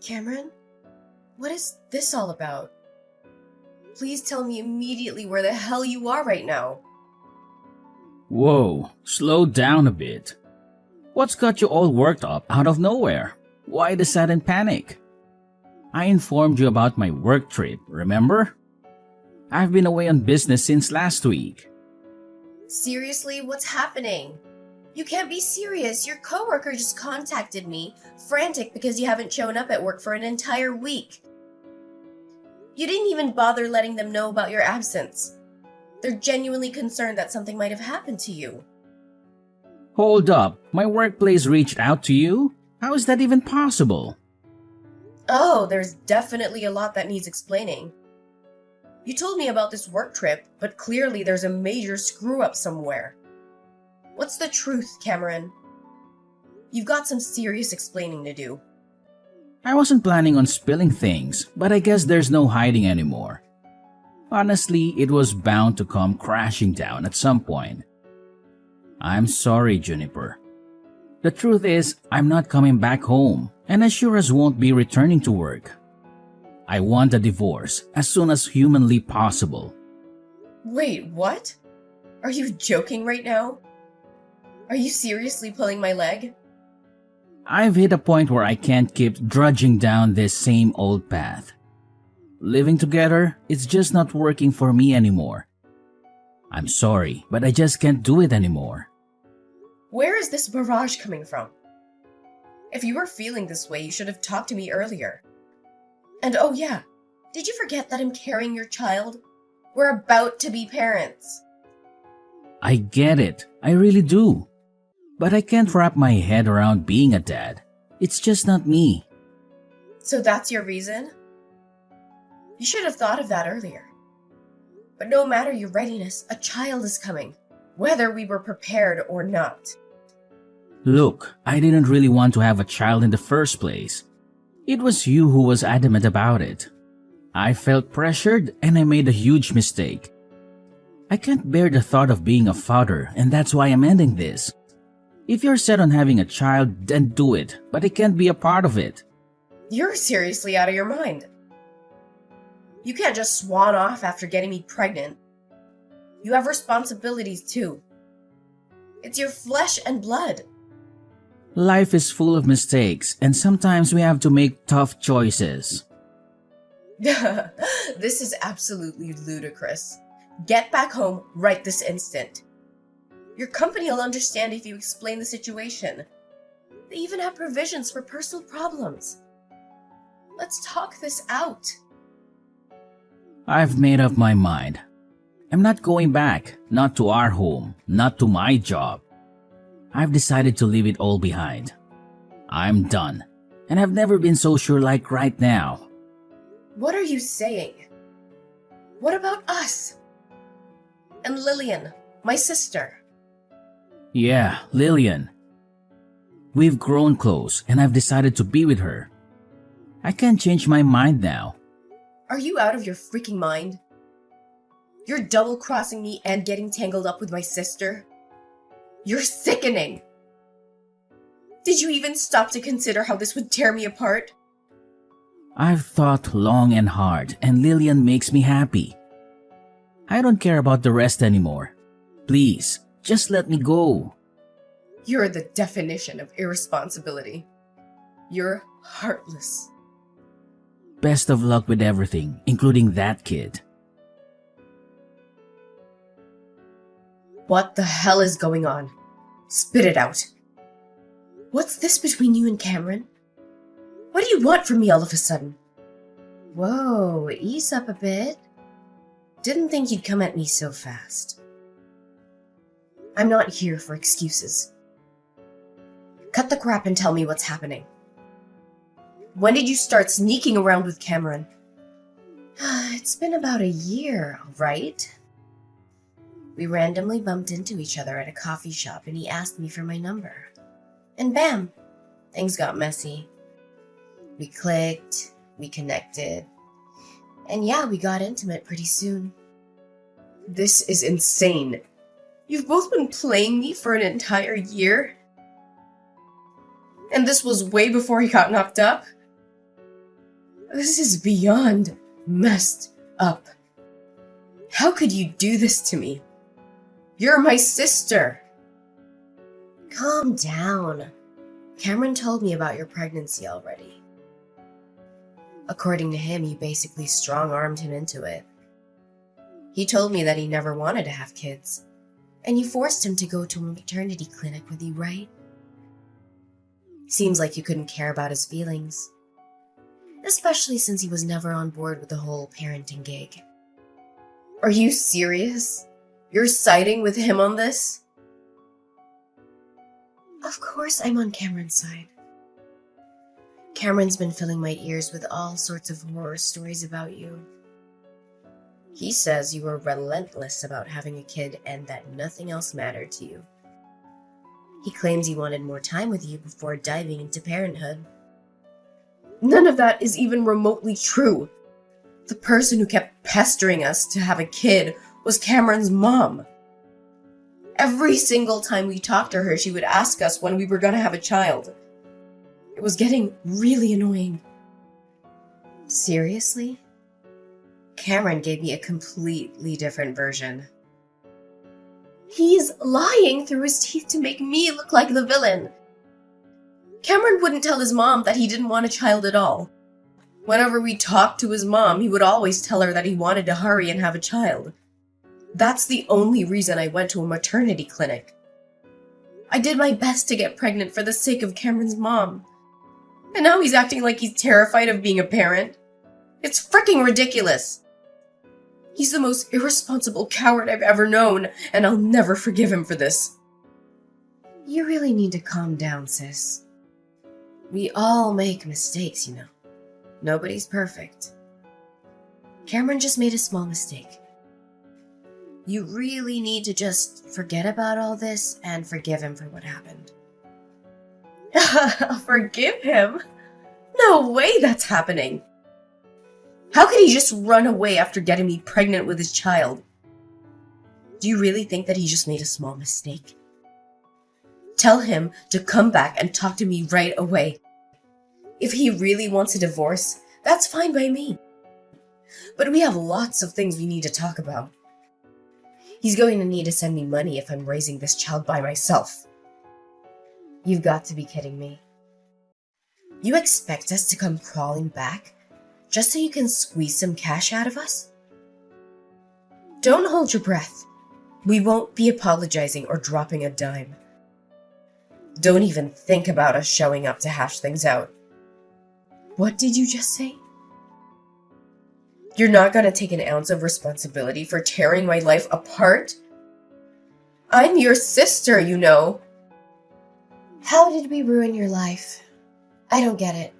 Cameron, what is this all about? Please tell me immediately where the hell you are right now. Whoa, slow down a bit. What's got you all worked up out of nowhere? Why the sudden panic? I informed you about my work trip, remember? I've been away on business since last week. Seriously, what's happening? You can't be serious. Your coworker just contacted me, frantic because you haven't shown up at work for an entire week. You didn't even bother letting them know about your absence. They're genuinely concerned that something might have happened to you. Hold up, my workplace reached out to you? How is that even possible? Oh, there's definitely a lot that needs explaining. You told me about this work trip, but clearly there's a major screw-up somewhere. What's the truth, Cameron? You've got some serious explaining to do. I wasn't planning on spilling things, but I guess there's no hiding anymore. Honestly, it was bound to come crashing down at some point. I'm sorry, Juniper. The truth is, I'm not coming back home, and I sure as won't be returning to work. I want a divorce as soon as humanly possible. Wait, what? Are you joking right now? Are you seriously pulling my leg? I've hit a point where I can't keep drudging down this same old path. Living together, it's just not working for me anymore. I'm sorry, but I just can't do it anymore. Where is this barrage coming from? If you were feeling this way, you should have talked to me earlier. And oh yeah, did you forget that I'm carrying your child? We're about to be parents. I get it, I really do. But I can't wrap my head around being a dad. It's just not me. So that's your reason? You should have thought of that earlier. But no matter your readiness, a child is coming, whether we were prepared or not. Look, I didn't really want to have a child in the first place. It was you who was adamant about it. I felt pressured and I made a huge mistake. I can't bear the thought of being a father, and that's why I'm ending this. If you're set on having a child, then do it, but I can't be a part of it. You're seriously out of your mind. You can't just swan off after getting me pregnant. You have responsibilities too. It's your flesh and blood. Life is full of mistakes, and sometimes we have to make tough choices. This is absolutely ludicrous. Get back home right this instant. Your company will understand if you explain the situation. They even have provisions for personal problems. Let's talk this out. I've made up my mind. I'm not going back, not to our home, not to my job. I've decided to leave it all behind. I'm done, and I've never been so sure like right now. What are you saying? What about us? And Lillian, my sister. Yeah, Lillian. We've grown close, and I've decided to be with her. I can't change my mind now. Are you out of your freaking mind? You're double-crossing me and getting tangled up with my sister? You're sickening! Did you even stop to consider how this would tear me apart? I've thought long and hard, and Lillian makes me happy. I don't care about the rest anymore. Please, just let me go. You're the definition of irresponsibility. You're heartless. Best of luck with everything, including that kid. What the hell is going on? Spit it out. What's this between you and Cameron? What do you want from me all of a sudden? Whoa, ease up a bit. Didn't think you'd come at me so fast. I'm not here for excuses. Cut the crap and tell me what's happening. When did you start sneaking around with Cameron? It's been about a year, right? We randomly bumped into each other at a coffee shop and he asked me for my number. And bam, things got messy. We clicked, we connected, and yeah, we got intimate pretty soon. This is insane. You've both been playing me for an entire year? And this was way before he got knocked up? This is beyond messed up. How could you do this to me? You're my sister. Calm down. Cameron told me about your pregnancy already. According to him, you basically strong-armed him into it. He told me that he never wanted to have kids, and you forced him to go to a maternity clinic with you, right? Seems like you couldn't care about his feelings, especially since he was never on board with the whole parenting gig. Are you serious? You're siding with him on this? Of course I'm on Cameron's side. Cameron's been filling my ears with all sorts of horror stories about you. He says you were relentless about having a kid and that nothing else mattered to you. He claims he wanted more time with you before diving into parenthood. None of that is even remotely true. The person who kept pestering us to have a kid was Cameron's mom. Every single time we talked to her, she would ask us when we were going to have a child. It was getting really annoying. Seriously? Cameron gave me a completely different version. He's lying through his teeth to make me look like the villain. Cameron wouldn't tell his mom that he didn't want a child at all. Whenever we talked to his mom, he would always tell her that he wanted to hurry and have a child. That's the only reason I went to a maternity clinic. I did my best to get pregnant for the sake of Cameron's mom. And now he's acting like he's terrified of being a parent. It's freaking ridiculous. He's the most irresponsible coward I've ever known, and I'll never forgive him for this. You really need to calm down, sis. We all make mistakes, you know. Nobody's perfect. Cameron just made a small mistake. You really need to just forget about all this and forgive him for what happened. Forgive him? No way that's happening. How could he just run away after getting me pregnant with his child? Do you really think that he just made a small mistake? Tell him to come back and talk to me right away. If he really wants a divorce, that's fine by me. But we have lots of things we need to talk about. He's going to need to send me money if I'm raising this child by myself. You've got to be kidding me. You expect us to come crawling back just so you can squeeze some cash out of us? Don't hold your breath. We won't be apologizing or dropping a dime. Don't even think about us showing up to hash things out. What did you just say? You're not going to take an ounce of responsibility for tearing my life apart? I'm your sister, you know. How did we ruin your life? I don't get it.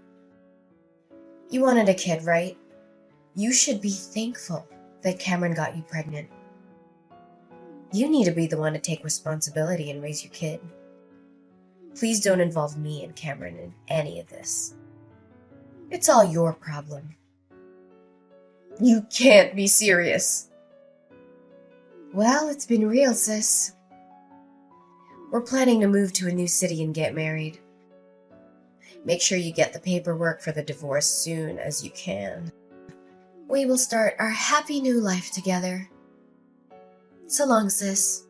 You wanted a kid, right? You should be thankful that Cameron got you pregnant. You need to be the one to take responsibility and raise your kid. Please don't involve me and Cameron in any of this. It's all your problem. You can't be serious. Well, it's been real, sis. We're planning to move to a new city and get married. Make sure you get the paperwork for the divorce soon as you can. We will start our happy new life together. So long, sis.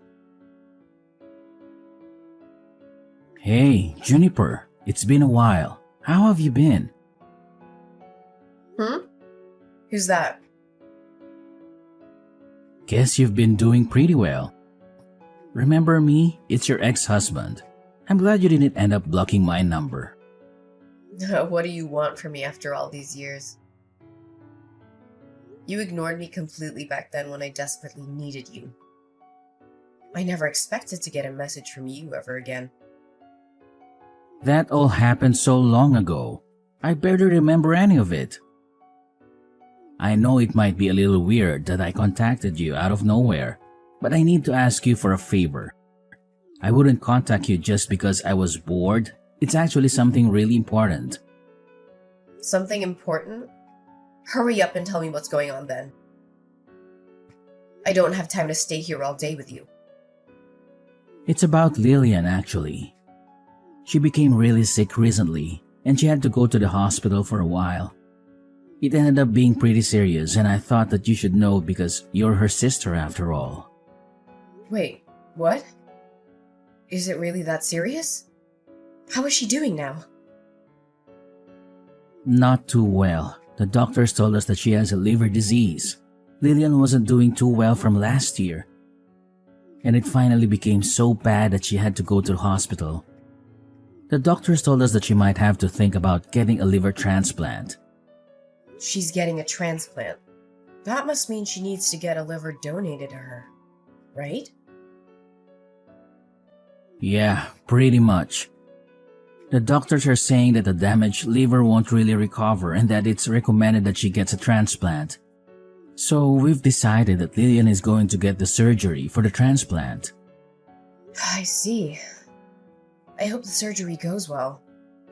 Hey, Juniper, it's been a while. How have you been? Who's that? Guess you've been doing pretty well. Remember me? It's your ex-husband. I'm glad you didn't end up blocking my number. What do you want from me after all these years? You ignored me completely back then when I desperately needed you. I never expected to get a message from you ever again. That all happened so long ago. I barely remember any of it. I know it might be a little weird that I contacted you out of nowhere, but I need to ask you for a favor. I wouldn't contact you just because I was bored. It's actually something really important. Something important? Hurry up and tell me what's going on then. I don't have time to stay here all day with you. It's about Lillian, actually. She became really sick recently, and she had to go to the hospital for a while. It ended up being pretty serious, and I thought that you should know because you're her sister after all. Wait, what? Is it really that serious? How is she doing now? Not too well. The doctors told us that she has a liver disease. Lillian wasn't doing too well from last year, and it finally became so bad that she had to go to the hospital. The doctors told us that she might have to think about getting a liver transplant. She's getting a transplant. That must mean she needs to get a liver donated to her, right? Yeah, pretty much. The doctors are saying that the damaged liver won't really recover and that it's recommended that she gets a transplant. So we've decided that Lillian is going to get the surgery for the transplant. I see. I hope the surgery goes well.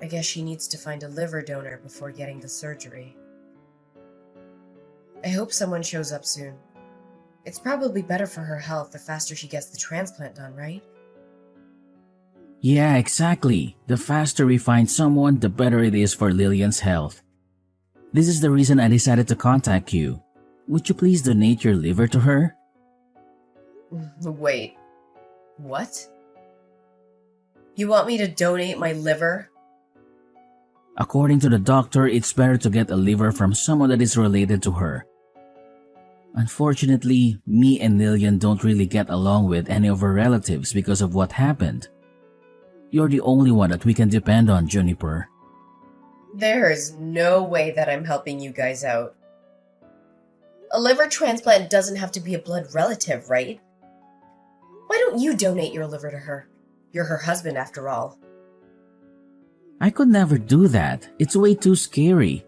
I guess she needs to find a liver donor before getting the surgery. I hope someone shows up soon. It's probably better for her health the faster she gets the transplant done, right? Yeah, exactly. The faster we find someone, the better it is for Lillian's health. This is the reason I decided to contact you. Would you please donate your liver to her? Wait. What? You want me to donate my liver? According to the doctor, it's better to get a liver from someone that is related to her. Unfortunately, me and Lillian don't really get along with any of her relatives because of what happened. You're the only one that we can depend on, Juniper. There is no way that I'm helping you guys out. A liver transplant doesn't have to be a blood relative, right? Why don't you donate your liver to her? You're her husband after all. I could never do that. It's way too scary.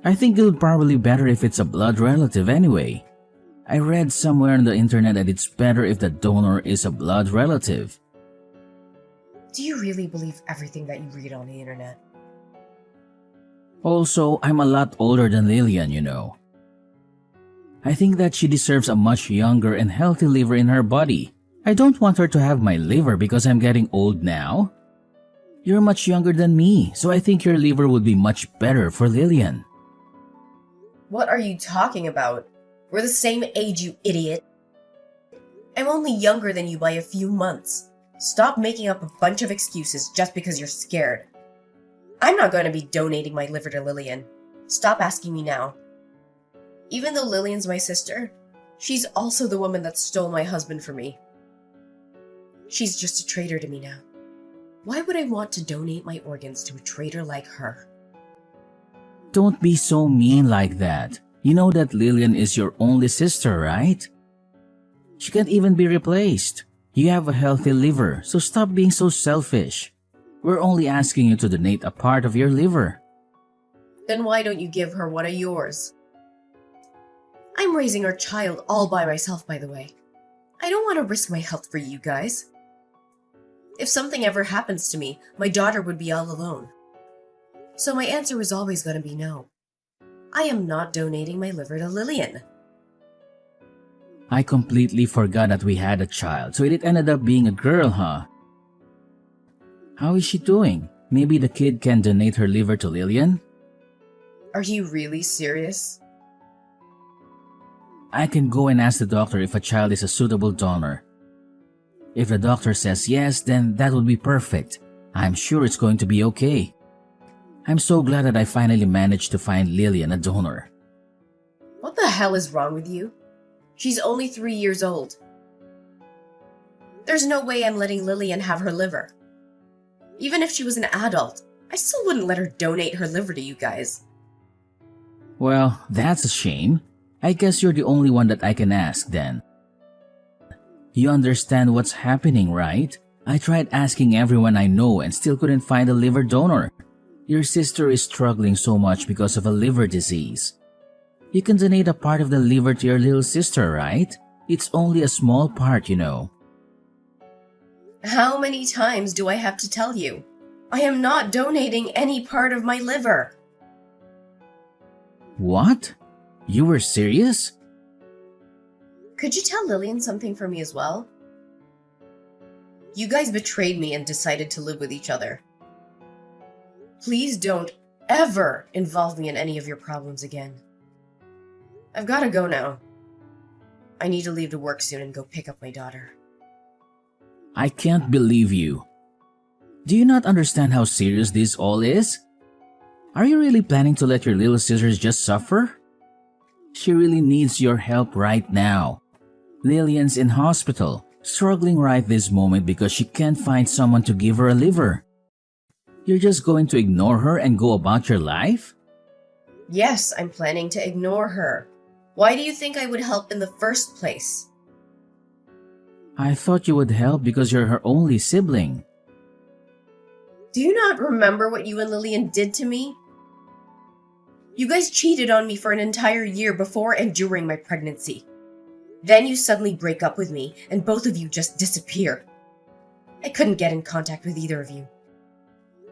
I think it would probably be better if it's a blood relative anyway. I read somewhere on the internet that it's better if the donor is a blood relative. Do you really believe everything that you read on the internet? Also, I'm a lot older than Lillian, you know. I think that she deserves a much younger and healthy liver in her body. I don't want her to have my liver because I'm getting old now. You're much younger than me, so I think your liver would be much better for Lillian. What are you talking about? We're the same age, you idiot. I'm only younger than you by a few months. Stop making up a bunch of excuses just because you're scared. I'm not going to be donating my liver to Lillian. Stop asking me now. Even though Lillian's my sister, she's also the woman that stole my husband from me. She's just a traitor to me now. Why would I want to donate my organs to a traitor like her? Don't be so mean like that. You know that Lillian is your only sister, right? She can't even be replaced. You have a healthy liver, so stop being so selfish. We're only asking you to donate a part of your liver. Then why don't you give her one of yours? I'm raising our child all by myself, by the way. I don't want to risk my health for you guys. If something ever happens to me, my daughter would be all alone. So my answer is always going to be no. I am not donating my liver to Lillian. I completely forgot that we had a child, so it ended up being a girl, huh? How is she doing? Maybe the kid can donate her liver to Lillian? Are you really serious? I can go and ask the doctor if a child is a suitable donor. If the doctor says yes, then that would be perfect. I'm sure it's going to be okay. I'm so glad that I finally managed to find Lillian a donor. What the hell is wrong with you? She's only 3 years old. There's no way I'm letting Lillian have her liver. Even if she was an adult, I still wouldn't let her donate her liver to you guys. Well, that's a shame. I guess you're the only one that I can ask then. You understand what's happening, right? I tried asking everyone I know and still couldn't find a liver donor. Your sister is struggling so much because of a liver disease. You can donate a part of the liver to your little sister, right? It's only a small part, you know. How many times do I have to tell you? I am not donating any part of my liver. What? You were serious? Could you tell Lillian something for me as well? You guys betrayed me and decided to live with each other. Please don't ever involve me in any of your problems again. I've gotta go now. I need to leave to work soon and go pick up my daughter. I can't believe you. Do you not understand how serious this all is? Are you really planning to let your little sisters just suffer? She really needs your help right now. Lillian's in hospital, struggling right this moment because she can't find someone to give her a liver. You're just going to ignore her and go about your life? Yes, I'm planning to ignore her. Why do you think I would help in the first place? I thought you would help because you're her only sibling. Do you not remember what you and Lillian did to me? You guys cheated on me for an entire year before and during my pregnancy. Then you suddenly break up with me, and both of you just disappear. I couldn't get in contact with either of you.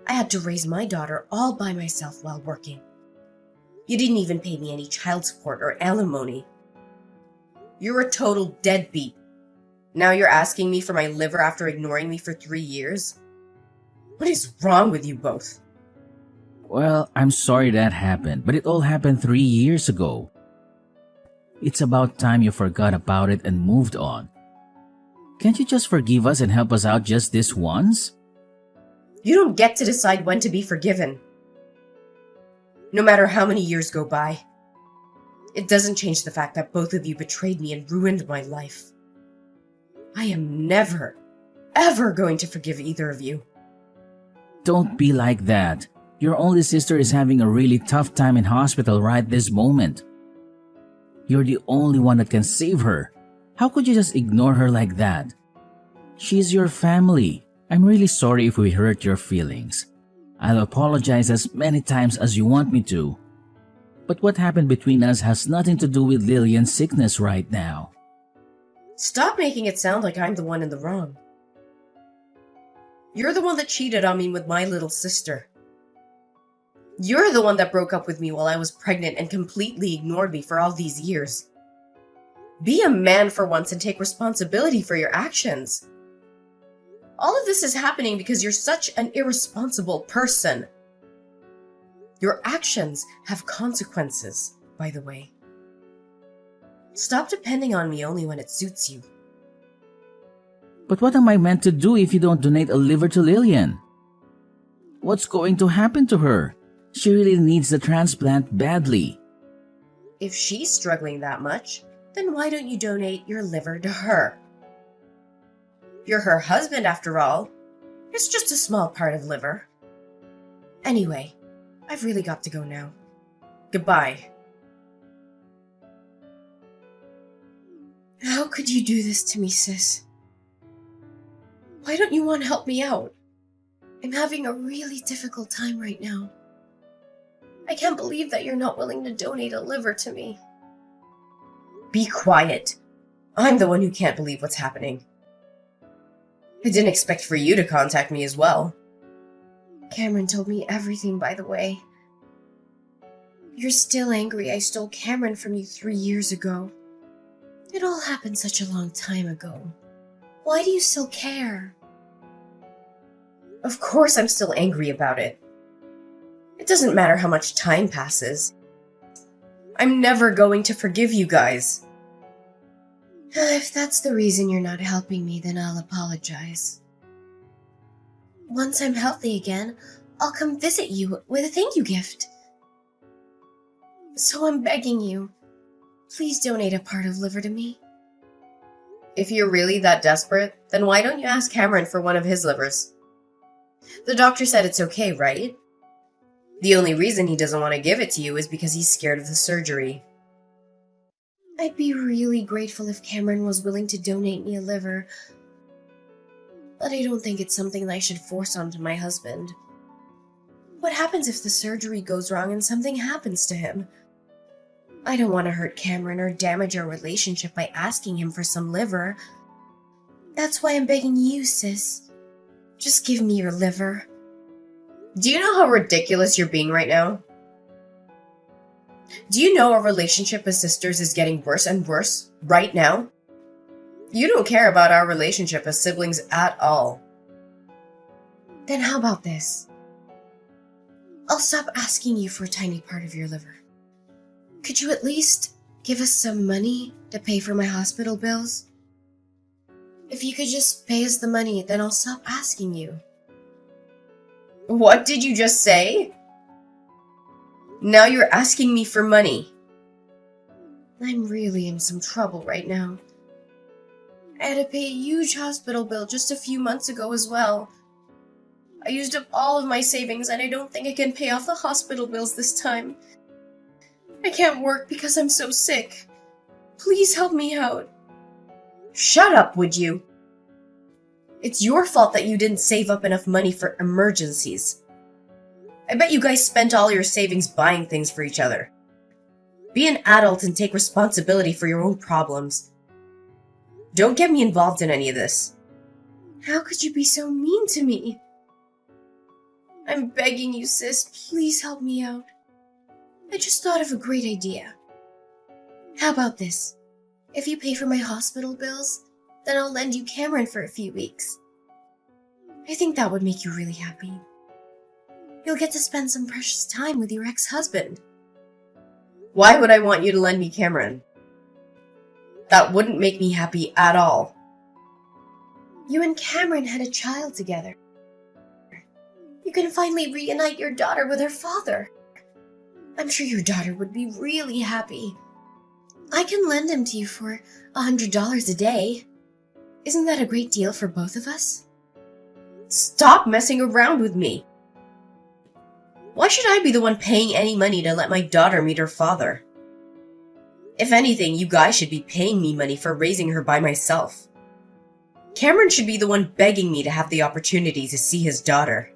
I had to raise my daughter all by myself while working. You didn't even pay me any child support or alimony. You're a total deadbeat. Now you're asking me for my liver after ignoring me for 3 years? What is wrong with you both? Well, I'm sorry that happened, but it all happened 3 years ago. It's about time you forgot about it and moved on. Can't you just forgive us and help us out just this once? You don't get to decide when to be forgiven. No matter how many years go by, it doesn't change the fact that both of you betrayed me and ruined my life. I am never, ever going to forgive either of you. Don't be like that. Your only sister is having a really tough time in hospital right this moment. You're the only one that can save her. How could you just ignore her like that? She's your family. I'm really sorry if we hurt your feelings. I'll apologize as many times as you want me to. But what happened between us has nothing to do with Lillian's sickness right now. Stop making it sound like I'm the one in the wrong. You're the one that cheated on me with my little sister. You're the one that broke up with me while I was pregnant and completely ignored me for all these years. Be a man for once and take responsibility for your actions. All of this is happening because you're such an irresponsible person. Your actions have consequences, by the way. Stop depending on me only when it suits you. But what am I meant to do if you don't donate a liver to Lillian? What's going to happen to her? She really needs the transplant badly. If she's struggling that much, then why don't you donate your liver to her? You're her husband after all. It's just a small part of liver. Anyway, I've really got to go now. Goodbye. How could you do this to me, sis? Why don't you want to help me out? I'm having a really difficult time right now. I can't believe that you're not willing to donate a liver to me. Be quiet. I'm the one who can't believe what's happening. I didn't expect for you to contact me as well. Cameron told me everything, by the way. You're still angry I stole Cameron from you 3 years ago. It all happened such a long time ago. Why do you still care? Of course I'm still angry about it. It doesn't matter how much time passes. I'm never going to forgive you guys. If that's the reason you're not helping me, then I'll apologize. Once I'm healthy again, I'll come visit you with a thank you gift. So I'm begging you, please donate a part of liver to me. If you're really that desperate, then why don't you ask Cameron for one of his livers? The doctor said it's okay, right? The only reason he doesn't want to give it to you is because he's scared of the surgery. I'd be really grateful if Cameron was willing to donate me a liver, but I don't think it's something that I should force onto my husband. What happens if the surgery goes wrong and something happens to him? I don't want to hurt Cameron or damage our relationship by asking him for some liver. That's why I'm begging you, sis. Just give me your liver. Do you know how ridiculous you're being right now? Do you know our relationship as sisters is getting worse and worse right now? You don't care about our relationship as siblings at all. Then how about this? I'll stop asking you for a tiny part of your liver. Could you at least give us some money to pay for my hospital bills? If you could just pay us the money, then I'll stop asking you. What did you just say? Now you're asking me for money. I'm really in some trouble right now. I had to pay a huge hospital bill just a few months ago as well. I used up all of my savings and I don't think I can pay off the hospital bills this time. I can't work because I'm so sick. Please help me out. Shut up, would you? It's your fault that you didn't save up enough money for emergencies. I bet you guys spent all your savings buying things for each other. Be an adult and take responsibility for your own problems. Don't get me involved in any of this. How could you be so mean to me? I'm begging you, sis, please help me out. I just thought of a great idea. How about this? If you pay for my hospital bills, then I'll lend you Cameron for a few weeks. I think that would make you really happy. You'll get to spend some precious time with your ex-husband. Why would I want you to lend me Cameron? That wouldn't make me happy at all. You and Cameron had a child together. You can finally reunite your daughter with her father. I'm sure your daughter would be really happy. I can lend him to you for $100 a day. Isn't that a great deal for both of us? Stop messing around with me. Why should I be the one paying any money to let my daughter meet her father? If anything, you guys should be paying me money for raising her by myself. Cameron should be the one begging me to have the opportunity to see his daughter.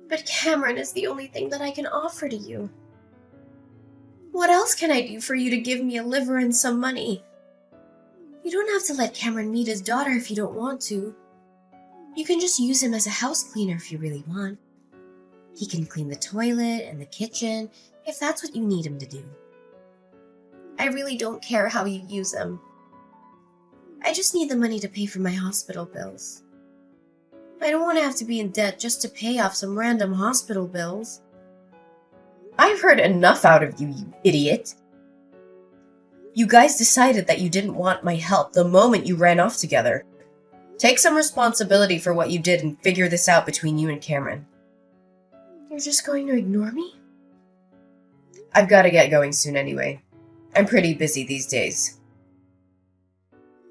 But Cameron is the only thing that I can offer to you. What else can I do for you to give me a liver and some money? You don't have to let Cameron meet his daughter if you don't want to. You can just use him as a house cleaner if you really want. He can clean the toilet and the kitchen if that's what you need him to do. I really don't care how you use him. I just need the money to pay for my hospital bills. I don't want to have to be in debt just to pay off some random hospital bills. I've heard enough out of you, you idiot. You guys decided that you didn't want my help the moment you ran off together. Take some responsibility for what you did and figure this out between you and Cameron. You're just going to ignore me? I've got to get going soon anyway. I'm pretty busy these days.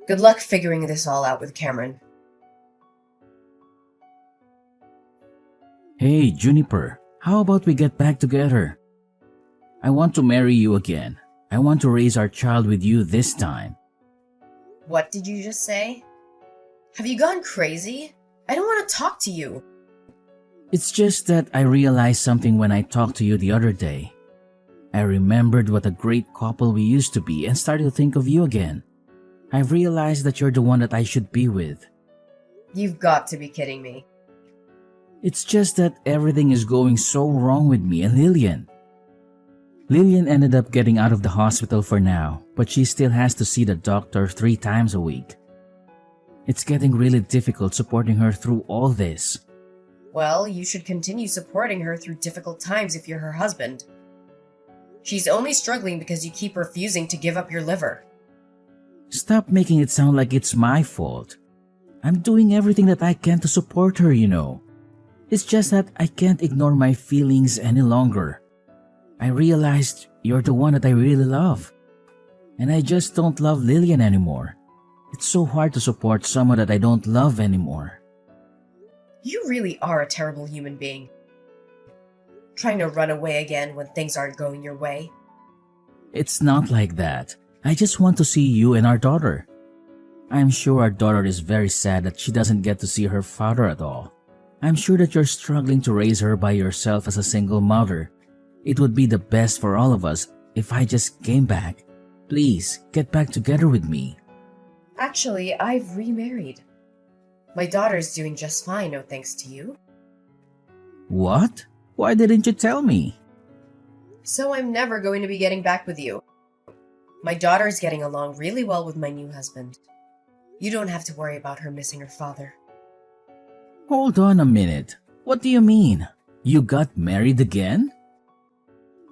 Good luck figuring this all out with Cameron. Hey, Juniper, how about we get back together? I want to marry you again. I want to raise our child with you this time. What did you just say? Have you gone crazy? I don't want to talk to you. It's just that I realized something when I talked to you the other day. I remembered what a great couple we used to be and started to think of you again. I realized that you're the one that I should be with. You've got to be kidding me. It's just that everything is going so wrong with me and Lillian. Lillian ended up getting out of the hospital for now, but she still has to see the doctor 3 times a week. It's getting really difficult supporting her through all this. Well, you should continue supporting her through difficult times if you're her husband. She's only struggling because you keep refusing to give up your liver. Stop making it sound like it's my fault. I'm doing everything that I can to support her, you know. It's just that I can't ignore my feelings any longer. I realized you're the one that I really love. And I just don't love Lillian anymore. It's so hard to support someone that I don't love anymore. You really are a terrible human being. Trying to run away again when things aren't going your way. It's not like that. I just want to see you and our daughter. I'm sure our daughter is very sad that she doesn't get to see her father at all. I'm sure that you're struggling to raise her by yourself as a single mother. It would be the best for all of us if I just came back. Please, get back together with me. Actually, I've remarried. My daughter's doing just fine, no thanks to you. What? Why didn't you tell me? So I'm never going to be getting back with you. My daughter's getting along really well with my new husband. You don't have to worry about her missing her father. Hold on a minute. What do you mean? You got married again?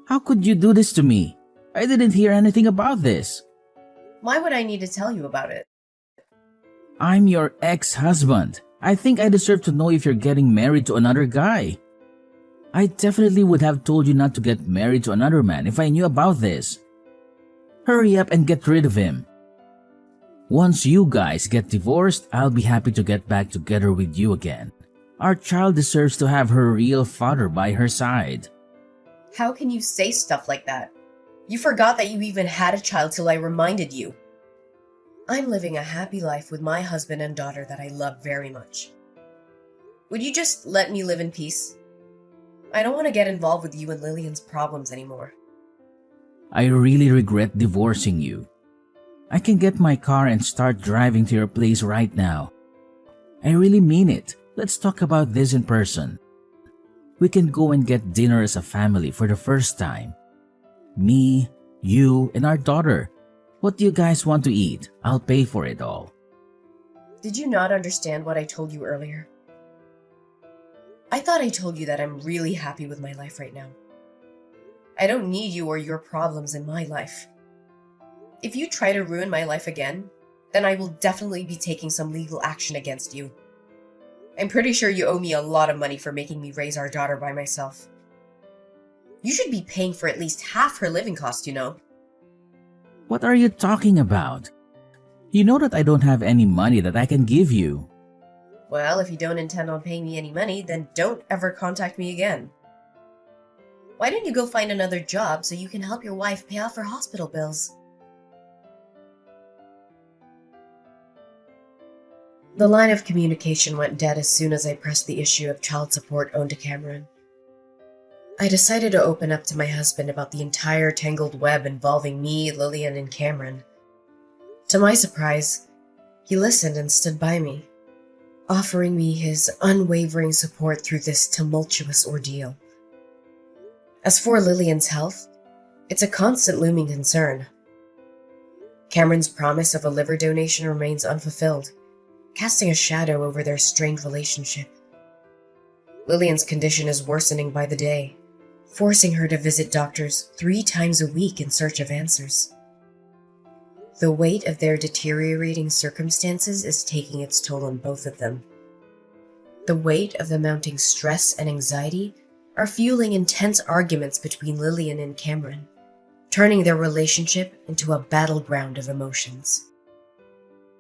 How could you do this to me? I didn't hear anything about this. Why would I need to tell you about it? I'm your ex-husband. I think I deserve to know if you're getting married to another guy. I definitely would have told you not to get married to another man if I knew about this. Hurry up and get rid of him. Once you guys get divorced, I'll be happy to get back together with you again. Our child deserves to have her real father by her side. How can you say stuff like that? You forgot that you even had a child till I reminded you. I'm living a happy life with my husband and daughter that I love very much. Would you just let me live in peace? I don't want to get involved with you and Lillian's problems anymore. I really regret divorcing you. I can get my car and start driving to your place right now. I really mean it. Let's talk about this in person. We can go and get dinner as a family for the first time. Me, you, and our daughter. What do you guys want to eat? I'll pay for it all. Did you not understand what I told you earlier? I thought I told you that I'm really happy with my life right now. I don't need you or your problems in my life. If you try to ruin my life again, then I will definitely be taking some legal action against you. I'm pretty sure you owe me a lot of money for making me raise our daughter by myself. You should be paying for at least half her living costs, you know. What are you talking about? You know that I don't have any money that I can give you. Well, if you don't intend on paying me any money, then don't ever contact me again. Why don't you go find another job so you can help your wife pay off her hospital bills? The line of communication went dead as soon as I pressed the issue of child support owed to Cameron. I decided to open up to my husband about the entire tangled web involving me, Lillian, and Cameron. To my surprise, he listened and stood by me, offering me his unwavering support through this tumultuous ordeal. As for Lillian's health, it's a constant looming concern. Cameron's promise of a liver donation remains unfulfilled, casting a shadow over their strained relationship. Lillian's condition is worsening by the day, forcing her to visit doctors 3 times a week in search of answers. The weight of their deteriorating circumstances is taking its toll on both of them. The weight of the mounting stress and anxiety are fueling intense arguments between Lillian and Cameron, turning their relationship into a battleground of emotions.